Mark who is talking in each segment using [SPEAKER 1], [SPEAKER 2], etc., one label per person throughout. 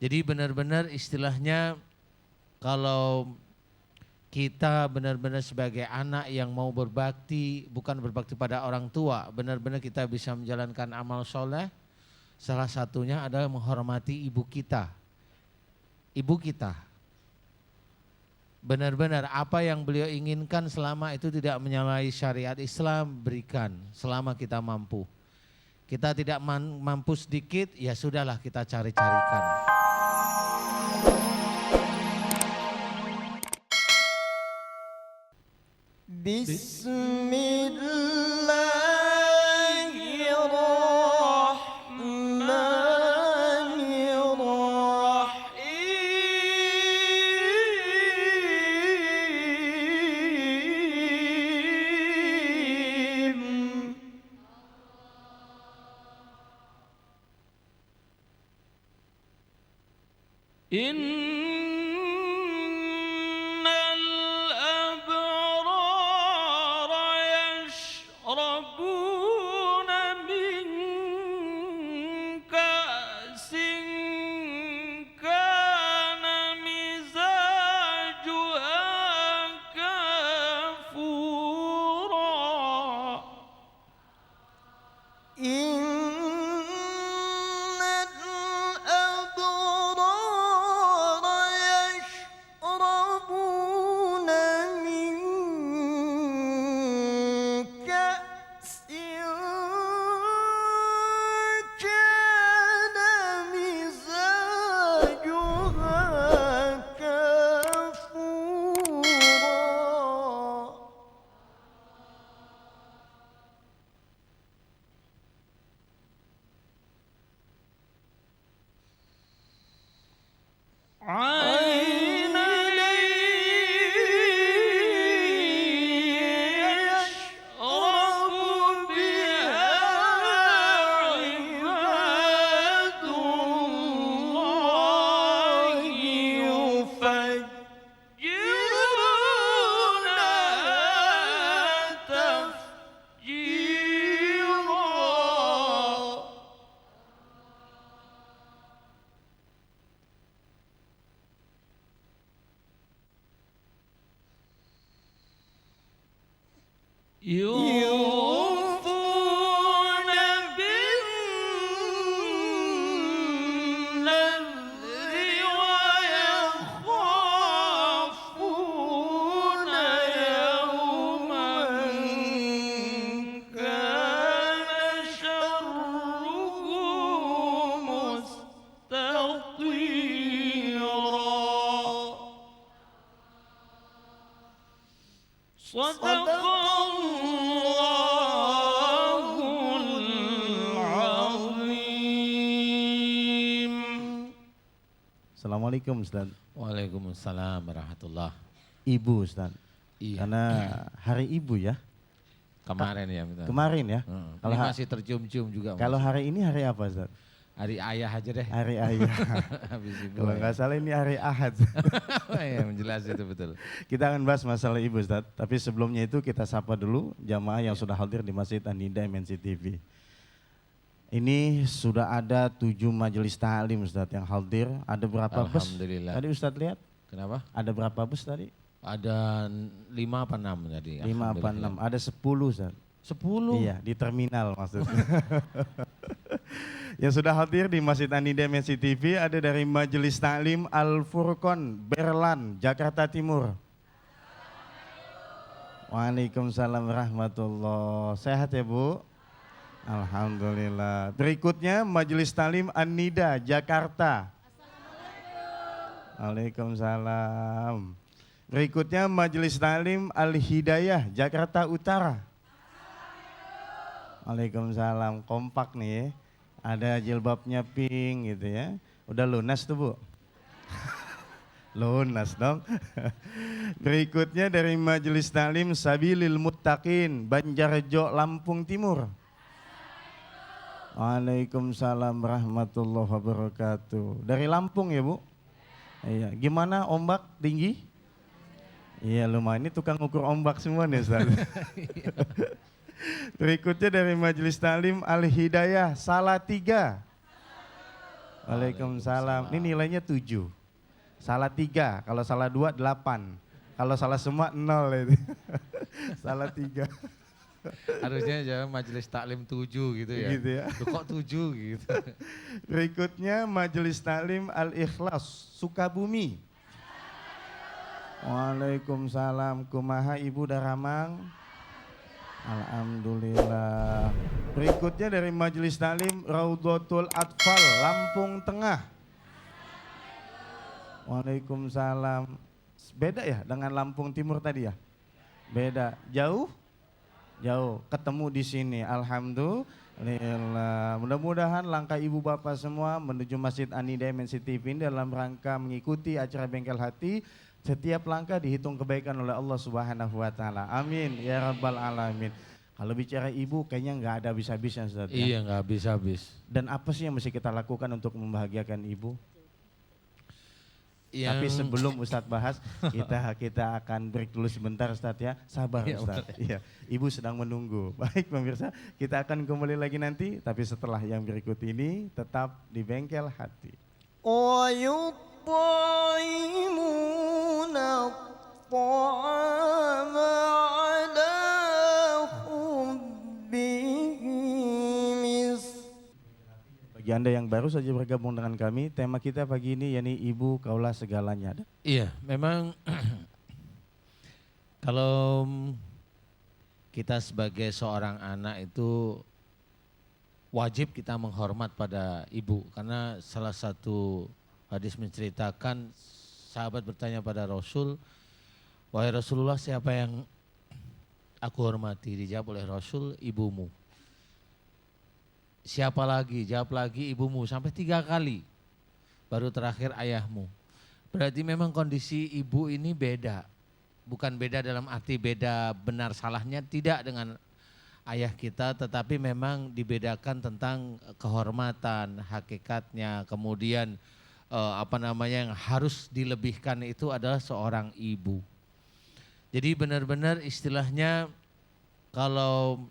[SPEAKER 1] Jadi benar-benar istilahnya kalau kita benar-benar sebagai anak yang mau berbakti, bukan berbakti pada orang tua, benar-benar kita bisa menjalankan amal soleh, salah satunya adalah menghormati ibu kita. Ibu kita, benar-benar apa yang beliau inginkan selama itu tidak menyalahi syariat Islam, berikan selama kita mampu. Kita tidak mampu sedikit, ya sudahlah kita cari-carikan.
[SPEAKER 2] Innal abrara yashrabuna min ka'sin kana mizajuha kafura. يوفون بالنذر ويخافون يوما كان شره مستطيرا. صدق
[SPEAKER 3] Assalamualaikum Ustaz.
[SPEAKER 1] Waalaikumsalam warahmatullah.
[SPEAKER 3] Ibu Ustaz.
[SPEAKER 1] Iya.
[SPEAKER 3] Karena hari ibu ya.
[SPEAKER 1] Kemarin ya. Betul.
[SPEAKER 3] Kemarin ya.
[SPEAKER 1] Kalau masih tercium-cium juga.
[SPEAKER 3] Kalau hari ini hari apa Ustaz?
[SPEAKER 1] Hari ayah aja deh.
[SPEAKER 3] Hari ayah.
[SPEAKER 1] Habis ibu.
[SPEAKER 3] Kalau nggak salah ini hari Ahad.
[SPEAKER 1] Ya menjelas itu betul.
[SPEAKER 3] Kita akan bahas masalah ibu Ustaz. Tapi sebelumnya itu kita sapa dulu jamaah yang sudah hadir di Masjid An-Nida MNC TV. Ini sudah ada 7 majelis ta'lim Ustaz yang hadir. Ada berapa bus?
[SPEAKER 1] Alhamdulillah.
[SPEAKER 3] Tadi Ustaz lihat?
[SPEAKER 1] Kenapa?
[SPEAKER 3] Ada berapa bus tadi?
[SPEAKER 1] Ada 5 apa 6 tadi.
[SPEAKER 3] 5 apa 6? Ada 10 Ustaz.
[SPEAKER 1] 10?
[SPEAKER 3] Iya, di terminal maksudnya. Yang sudah hadir di Masjid An-Nida MNC TV ada dari Majelis Ta'lim Al-Furqon, Berlan, Jakarta Timur. Waalaikumsalam warahmatullahi. Sehat ya Bu? Alhamdulillah. Berikutnya Majelis Ta'lim An-Nida Jakarta. Waalaikumsalam. Berikutnya Majelis Ta'lim Al-Hidayah Jakarta Utara. Waalaikumsalam. Kompak nih ya. Ada jilbabnya pink gitu ya. Udah lunas tuh Bu? Lunas dong. Berikutnya dari Majelis Ta'lim Sabilil Muttaqin Banjarjo Lampung Timur. Waalaikumsalam warahmatullahi wabarakatuh. Dari Lampung ya Bu? Iya. Gimana ombak tinggi? Iya lumayan, ini tukang ukur ombak semua nih Ustaz. Berikutnya dari Majelis Ta'lim Al-Hidayah Salatiga. Waalaikumsalam. Ini nilainya 7. Salah 3, kalau salah 2 8. Kalau salah semua 0 itu. Salah 3.
[SPEAKER 1] Harusnya jangan majelis taklim 7 gitu ya.
[SPEAKER 3] Gitu ya.
[SPEAKER 1] Loh, kok 7 gitu.
[SPEAKER 3] Berikutnya Majelis Taklim Al-Ikhlas Sukabumi. Waalaikumsalam. Kumaha Ibu Daramang? Alhamdulillah. Berikutnya dari Majelis Taklim Raudhatul Atfal Lampung Tengah. Waalaikumsalam. Beda ya dengan Lampung Timur tadi ya? Beda. Jauh? Jauh. Ketemu di sini. Alhamdulillah. Mudah-mudahan langkah ibu bapak semua menuju Masjid An-Nida MNC TV dalam rangka mengikuti acara Bengkel Hati. Setiap langkah dihitung kebaikan oleh Allah Subhanahu wa taala. Amin ya rabbal alamin. Kalau bicara ibu kayaknya nggak ada habis-habisnya Ustaz.
[SPEAKER 1] Iya, nggak habis-habis.
[SPEAKER 3] Dan apa sih yang mesti kita lakukan untuk membahagiakan ibu? Tapi
[SPEAKER 1] Yang
[SPEAKER 3] sebelum Ustadz bahas, kita akan break dulu sebentar Ustadz ya. Sabar
[SPEAKER 1] Iya,
[SPEAKER 3] Ustadz. Iya, Ibu sedang menunggu. Baik pemirsa, kita akan kembali lagi nanti. Tapi setelah yang berikut ini, tetap di Bengkel Hati.
[SPEAKER 2] ويطعمون الطعام على حبه
[SPEAKER 3] Bagi Anda yang baru saja bergabung dengan kami, tema kita pagi ini yakni Ibu Kaulah Segalanya.
[SPEAKER 1] Iya, memang kalau kita sebagai seorang anak itu wajib kita menghormat pada ibu, karena salah satu hadis menceritakan sahabat bertanya pada Rasul, wahai Rasulullah, siapa yang aku hormati? Dijawab oleh Rasul, ibumu. Siapa lagi? Jawab lagi ibumu, sampai 3 kali. Baru terakhir ayahmu. Berarti memang kondisi ibu ini beda. Bukan beda dalam arti beda benar salahnya, tidak dengan ayah kita, tetapi memang dibedakan tentang kehormatan, hakikatnya, kemudian yang harus dilebihkan itu adalah seorang ibu. Jadi benar-benar istilahnya kalau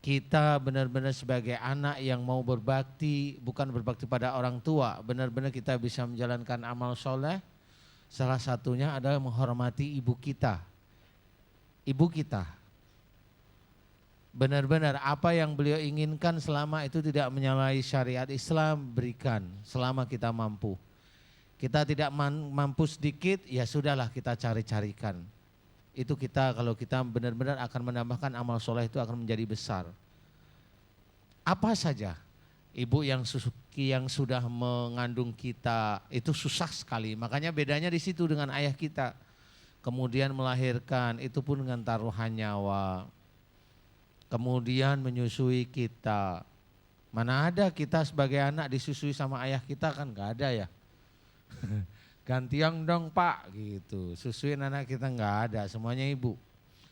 [SPEAKER 1] kita benar-benar sebagai anak yang mau berbakti, bukan berbakti pada orang tua, benar-benar kita bisa menjalankan amal soleh, salah satunya adalah menghormati ibu kita. Ibu kita, benar-benar apa yang beliau inginkan selama itu tidak menyalahi syariat Islam, berikan selama kita mampu. Kita tidak mampu sedikit, ya sudahlah kita cari-carikan. Itu kita, kalau kita benar-benar akan menambahkan amal soleh itu akan menjadi besar. Apa saja, ibu yang sudah mengandung kita itu susah sekali, makanya bedanya di situ dengan ayah kita. Kemudian melahirkan itu pun dengan taruhan nyawa. Kemudian menyusui kita. Mana ada kita sebagai anak disusui sama ayah kita, kan nggak ada ya. Gantian dong Pak gitu, susuin anak kita nggak ada, semuanya ibu.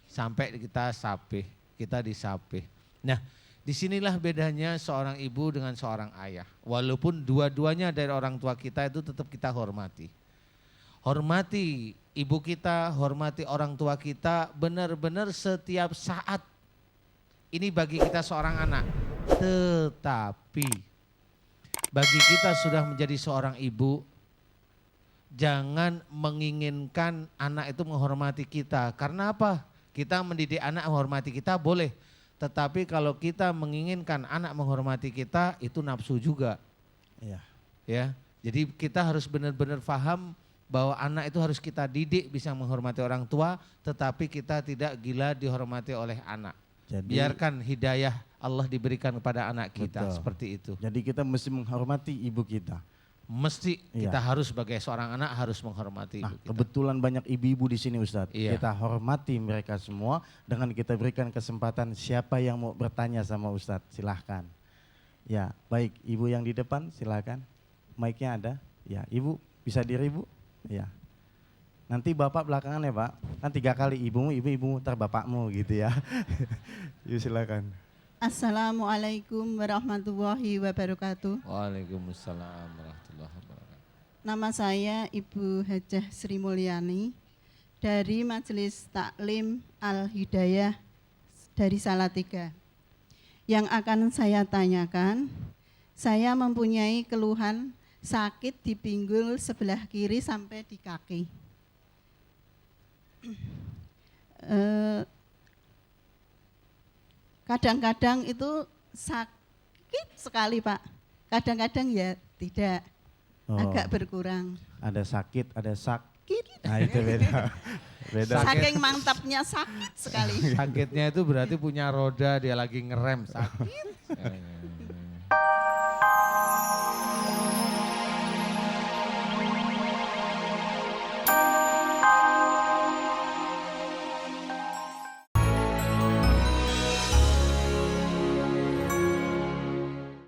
[SPEAKER 1] Sampai kita sapih, kita disapih. Nah, disinilah bedanya seorang ibu dengan seorang ayah. Walaupun dua-duanya dari orang tua kita itu tetap kita hormati. Hormati ibu kita, hormati orang tua kita benar-benar setiap saat. Ini bagi kita seorang anak. Tetapi bagi kita sudah menjadi seorang ibu, jangan menginginkan anak itu menghormati kita. Karena apa? Kita mendidik anak menghormati kita boleh. Tetapi kalau kita menginginkan anak menghormati kita, itu nafsu juga.
[SPEAKER 3] Iya.
[SPEAKER 1] Ya. Jadi kita harus benar-benar paham bahwa anak itu harus kita didik bisa menghormati orang tua, tetapi kita tidak gila dihormati oleh anak.
[SPEAKER 3] Jadi,
[SPEAKER 1] biarkan hidayah Allah diberikan kepada anak kita,
[SPEAKER 3] betul.
[SPEAKER 1] seperti itu.
[SPEAKER 3] Jadi kita mesti menghormati ibu kita.
[SPEAKER 1] Mesti kita harus sebagai seorang anak harus menghormati ibu kita.
[SPEAKER 3] Kebetulan banyak ibu-ibu di sini Ustadz.
[SPEAKER 1] Iya.
[SPEAKER 3] Kita hormati mereka semua dengan kita berikan kesempatan siapa yang mau bertanya sama Ustadz, silahkan. Ya, baik, ibu yang di depan silahkan. Mic-nya ada. Ya, ibu bisa diri ibu. Ya. Nanti bapak belakangan ya Pak. Kan 3 kali ibu-ibu, ntar bapakmu gitu ya. Yuk silakan.
[SPEAKER 4] Assalamualaikum warahmatullahi wabarakatuh.
[SPEAKER 1] Waalaikumsalam warahmatullahi wabarakatuh.
[SPEAKER 4] Nama saya Ibu Hajah Sri Mulyani dari Majelis Taklim Al-Hidayah dari Salatiga. Yang akan saya tanyakan, saya mempunyai keluhan sakit di pinggul sebelah kiri sampai di kaki. Kadang-kadang itu sakit sekali Pak, kadang-kadang ya tidak, agak berkurang.
[SPEAKER 3] Ada sakit, ada nah itu beda. Beda.
[SPEAKER 4] Saking mantapnya sakit sekali.
[SPEAKER 1] Sakitnya itu berarti punya roda, dia lagi ngerem, sakit.